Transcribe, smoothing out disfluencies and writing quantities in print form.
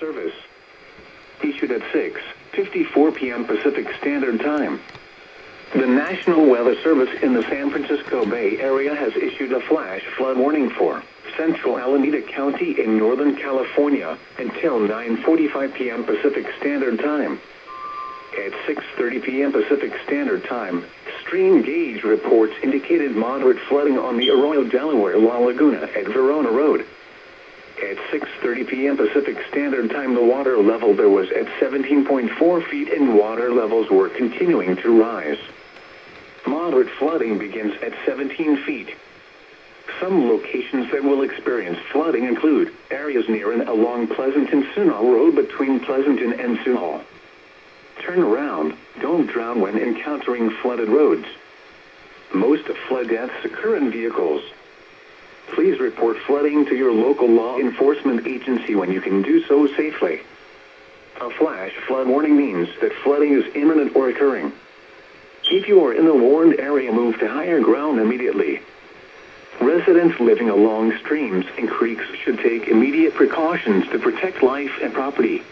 Service issued at 6:54 p.m. Pacific Standard Time. The National Weather Service in the San Francisco Bay Area has issued a flash flood warning for central Alameda County in Northern California until 9:45 p.m. Pacific Standard Time. At 6:30 p.m. Pacific Standard Time, stream gauge reports indicated moderate flooding on the Arroyo Delaware La Laguna at Verona Road. At 6:30 p.m. Pacific Standard Time, the water level there was at 17.4 feet and water levels were continuing to rise. Moderate flooding begins at 17 feet. Some locations that will experience flooding include areas near and along Pleasanton-Sunol Road between Pleasanton and Sunol. Turn around, don't drown when encountering flooded roads. Most flood deaths occur in vehicles. Please report flooding to your local law enforcement agency when you can do so safely. A flash flood warning means that flooding is imminent or occurring. If you are in the warned area, move to higher ground immediately. Residents living along streams and creeks should take immediate precautions to protect life and property.